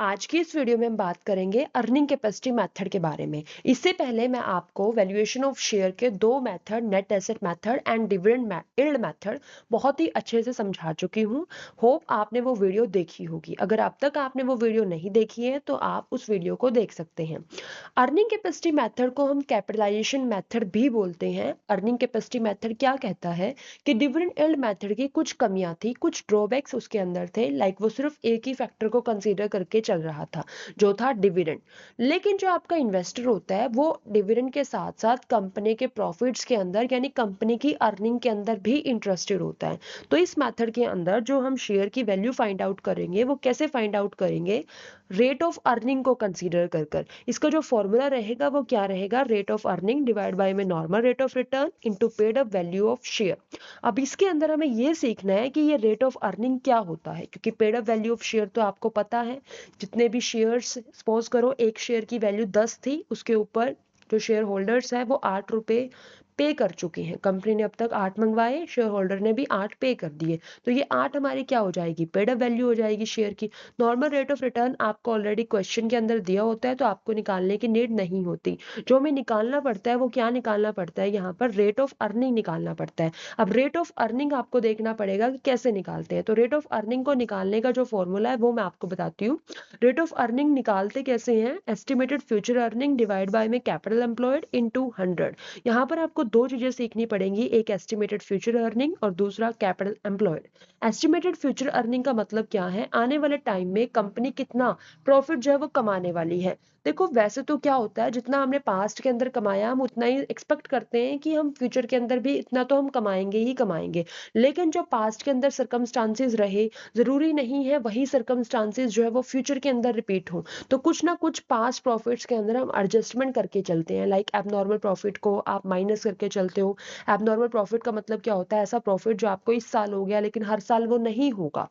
आज की इस वीडियो में हम बात करेंगे अर्निंग कैपेसिटी मेथड के बारे में। इससे पहले मैं आपको वैल्यूएशन ऑफ शेयर के दो method, net asset method and dividend yield method बहुत ही अच्छे से समझा चुकी हूँ। होप आपने वो वीडियो देखी होगी। अगर अब तक आपने वो वीडियो नहीं देखी है तो आप उस वीडियो को देख सकते हैं। अर्निंग कैपेसिटी मेथड को हम कैपिटलाइजेशन मेथड भी बोलते हैं। अर्निंग कैपेसिटी मेथड क्या कहता है कि डिविडेंड यील्ड मेथड की कुछ कमियां थी, कुछ ड्रॉबैक्स उसके अंदर थे। लाइक वो सिर्फ एक ही फैक्टर को कंसीडर करके चल रहा था, जो था डिविडेंड। लेकिन जो आपका इन्वेस्टर होता है वो डिविडेंड के साथ साथ कंपनी के प्रॉफिट्स के अंदर यानी कंपनी की अर्निंग के अंदर भी इंटरेस्टेड होता है। तो इस मेथड के अंदर जो हम शेयर की वैल्यू फाइंड आउट करेंगे वो कैसे फाइंड आउट करेंगे, रेट ऑफ अर्निंग को कंसीडर कर कर। इसका जो फॉर्मूला रहेगा वो क्या रहेगा, rate of earning divide by में normal rate of return into paid up value of share. अब इसके अंदर हमें ये सीखना है कि ये रेट ऑफ अर्निंग क्या होता है, क्योंकि paid up value of share तो आपको पता है। जितने भी शेयर्स, सपोज करो एक शेयर की वैल्यू 10 थी, उसके ऊपर जो शेयर होल्डर्स है वो 8 रुपए पे कर चुके हैं। कंपनी ने अब तक 8 मंगवाए, शेयर होल्डर ने भी 8 पे कर दिए। तो ये 8 हमारी क्या हो जाएगी, पेड अप वैल्यू हो जाएगी शेयर की। नॉर्मल रेट ऑफ रिटर्न आपको ऑलरेडी क्वेश्चन के अंदर दिया होता है, तो आपको निकालने की नीड नहीं होती। जो हमें निकालना पड़ता है वो क्या निकालना पड़ता है, यहाँ पर रेट ऑफ अर्निंग निकालना पड़ता है। अब रेट ऑफ अर्निंग आपको देखना पड़ेगा कि कैसे निकालते हैं। तो रेट ऑफ अर्निंग को निकालने का जो फॉर्मूला है वो मैं आपको बताती हूँ। रेट ऑफ अर्निंग निकालते कैसे हैं, estimated future earning divide by में कैपिटल एम्प्लॉयड इनटू 100। यहाँ पर आपको दो चीजें सीखनी पड़ेंगी, एक एस्टिमेटेड फ्यूचर अर्निंग और दूसरा capital employed. Estimated future earning का मतलब क्या है, आने वाले टाइम में कंपनी कितना प्रॉफिट जो है वो कमाने वाली है। देखो वैसे तो क्या होता है, जितना हमने पास्ट के अंदर कमाया हम उतना ही एक्सपेक्ट करते हैं कि हम फ्यूचर के अंदर भी इतना तो हम कमाएंगे ही कमाएंगे। लेकिन जो पास्ट के अंदर सर्कमस्टांसेस रहे, जरूरी नहीं है वही सर्कमस्टांसेस जो है वो फ्यूचर के अंदर रिपीट हो। तो कुछ ना कुछ पास्ट प्रॉफिट्स के अंदर हम एडजस्टमेंट करके चलते हैं। लाइक एबनॉर्मल प्रॉफिट को आप माइनस करके चलते हो। एबनॉर्मल प्रॉफिट का मतलब क्या होता है, ऐसा प्रॉफिट जो आपको इस साल हो गया लेकिन हर साल वो नहीं होगा।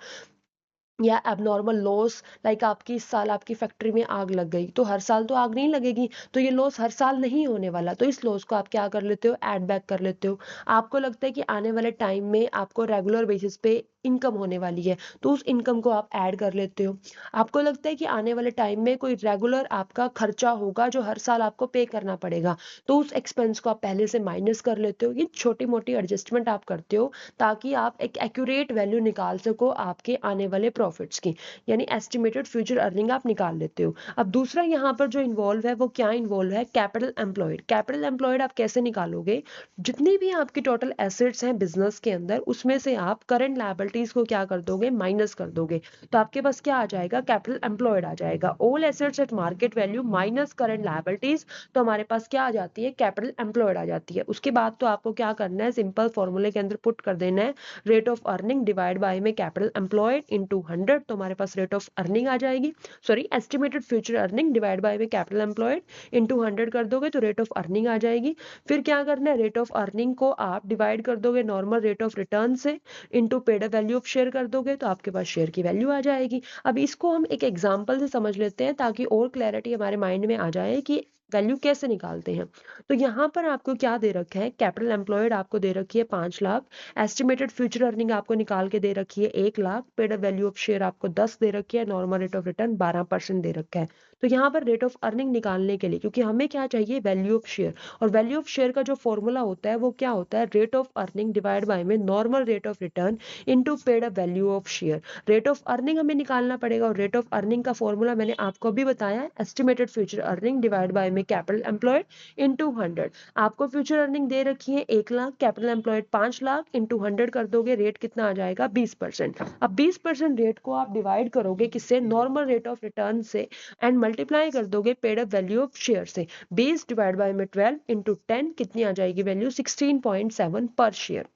या एबनॉर्मल लॉस, लाइक आपकी इस साल आपकी फैक्ट्री में आग लग गई तो हर साल तो आग नहीं लगेगी, तो ये लॉस हर साल नहीं होने वाला। तो इस लॉस को आप क्या कर लेते हो, ऐड बैक कर लेते हो। आपको लगता है कि आने वाले टाइम में आपको रेगुलर बेसिस पे इनकम होने वाली है, तो उस इनकम को आप ऐड कर लेते हो। आपको लगता है कि आने वाले टाइम में कोई रेगुलर आपका खर्चा होगा जो हर साल आपको पे करना पड़ेगा, तो उस एक्सपेंस को आप पहले से माइनस कर लेते हो। ये छोटी मोटी एडजस्टमेंट आप करते हो ताकि आप एक एक्यूरेट वैल्यू निकाल सको आपके आने वाले प्रॉफिट्स की, यानी एस्टिमेटेड फ्यूचर अर्निंग आप निकाल लेते हो। अब दूसरा यहाँ पर जो इन्वॉल्व है वो क्या इन्वॉल्व है, कैपिटल एम्प्लॉयड। कैपिटल एम्प्लॉयड आप कैसे निकालोगे, जितनी भी आपकी टोटल एसेट्स हैं बिजनेस के अंदर उसमें से आप करंट लायबिलिटीज को क्या कर दोगे, माइनस कर दोगे। तो आपके पास क्या आ जाएगा, कैपिटल एम्प्लॉयड आ जाएगा। All assets eight market value minus current liabilities, तो हमारे पास क्या आ जाती है, कैपिटल एम्प्लॉयड आ जाती है। उसके बाद तो आपको क्या करना है, सिंपल फॉर्मूले के अंदर पुट कर देना है rate of earning divide by में कैपिटल एम्प्लॉयड इनटू 100। तो हमारे पास रेट ऑफ अर्निंग आ जाएगी, sorry estimated future earning divide by में कैपिटल एम्प्लॉयड इनटू 100 कर दोगे तो रेट ऑफ अर्निंग आ जाएगी। फिर क्या करना है, रेट ऑफ अर्निंग को आप डिवाइड कर दोगे नॉर्मल रेट ऑफ रिटर्न से into paid up value of share कर दोगे, तो आपके पास शेयर की वैल्यू आ जाएगी। अब इसको हम एक एग्जांपल से समझ लेते हैं ताकि और क्लैरिटी हमारे माइंड में आ जाए कि वैल्यू कैसे निकालते हैं। तो यहाँ पर आपको क्या दे रखा है, कैपिटल एम्प्लॉयड आपको दे रखी है 5 लाख, एस्टिमेटेड फ्यूचर अर्निंग आपको निकाल के दे रखी है 1 lakh, paid up value of share आपको 10 दे रखी है, नॉर्मल रेट ऑफ रिटर्न 12% दे रखा है। तो यहाँ पर रेट ऑफ अर्निंग निकालने के लिए, क्योंकि हमें क्या चाहिए, वैल्यू ऑफ शेयर, और वैल्यू ऑफ शेयर का जो फॉर्मूला होता है वो क्या होता है, rate of earning divide by में normal rate of return into paid up value of share. Rate of earning हमें निकालना पड़ेगा और रेट ऑफ अर्निंग का फॉर्मूला मैंने आपको अभी बताया, estimated future earning divide by में कैपिटल एम्प्लॉयड इनटू 100। आपको फ्यूचर अर्निंग दे रखी है 1 lakh, capital employed 5 lakh, into 100 कर दोगे, रेट कितना आ जाएगा, 20%। अब 20% रेट को आप डिवाइड करोगे किससे, नॉर्मल रेट ऑफ रिटर्न से, एंड मल्टीप्लाई कर दोगे paid up value of share से। 20 डिवाइड बाय में 12 इनटू 10 कितनी आ जाएगी वैल्यू, 16.7 पर शेयर।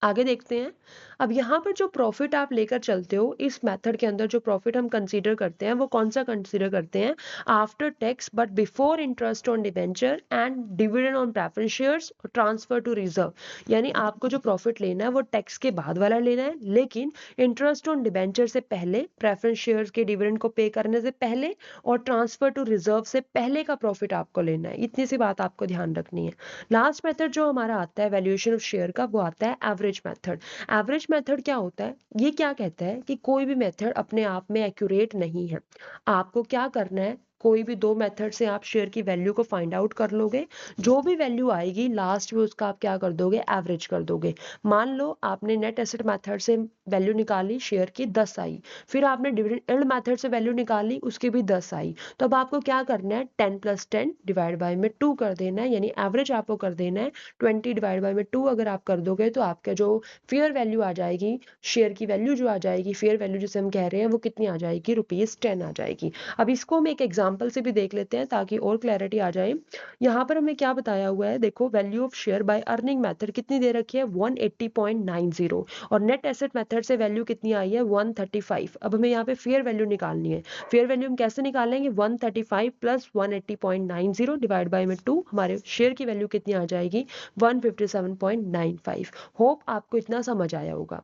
आगे देखते हैं। अब यहाँ पर जो प्रॉफिट आप लेकर चलते हो इस मेथड के अंदर, जो प्रॉफिट हम कंसीडर करते हैं वो कौन सा कंसीडर करते हैं, after tax but before interest on debenture and dividend on preference shares और ट्रांसफर टू रिजर्व। यानी आपको जो प्रॉफिट लेना है वो टैक्स के बाद वाला लेना है, लेकिन इंटरेस्ट ऑन डिबेंचर से पहले, प्रेफरेंस शेयर्स के डिविडेंड को पे करने से पहले और ट्रांसफर टू रिजर्व से पहले का प्रॉफिट आपको लेना है। इतनी सी बात आपको ध्यान रखनी है। लास्ट मेथड जो हमारा आता है वैल्यूएशन ऑफ शेयर का, वो आता है average method. Average first method क्या होता है, ये क्या कहता है कि कोई भी मेथड अपने आप में एक्यूरेट नहीं है। आपको क्या करना है, कोई भी दो मेथड से आप शेयर की वैल्यू को फाइंड आउट कर लोगे, जो भी वैल्यू आएगी लास्ट में उसका आप क्या कर दोगे, एवरेज कर दोगे। मान लो आपने नेट एसेट मेथड से वैल्यू निकाली, शेयर की 10 आई, फिर आपने डिविडेंड यील्ड मेथड से वैल्यू निकाली, उसकी भी 10 आई, तो अब आपको क्या करना है, 10 + 10 डिवाइड बाय में 2 कर देना है, यानी एवरेज आपको कर देना है 20 डिवाइड बाय में 2। अगर आप कर दोगे तो आपका जो फेयर वैल्यू आ जाएगी, शेयर की वैल्यू जो आ जाएगी, फेयर वैल्यू जिसे हम कह रहे हैं, वो कितनी आ जाएगी, ₹10 आ जाएगी। अब इसको हम एक एग्जांपल से भी देख लेते हैं ताकि और क्लैरिटी आ जाए। यहाँ पर हमें क्या बताया हुआ है, देखो value of share by earning method कितनी दे रखी है, 180.90, और नेट एसेट मेथड से वैल्यू कितनी आई है, 135। अब हमें यहाँ पे फेयर वैल्यू निकालनी है। फेयर वैल्यू हम कैसे निकालेंगे, 135 + 180.90 डिवाइड बाय में 2, हमारे शेयर की वैल्यू कितनी आ जाएगी, 157.95। होप आपको इतना समझ आया होगा।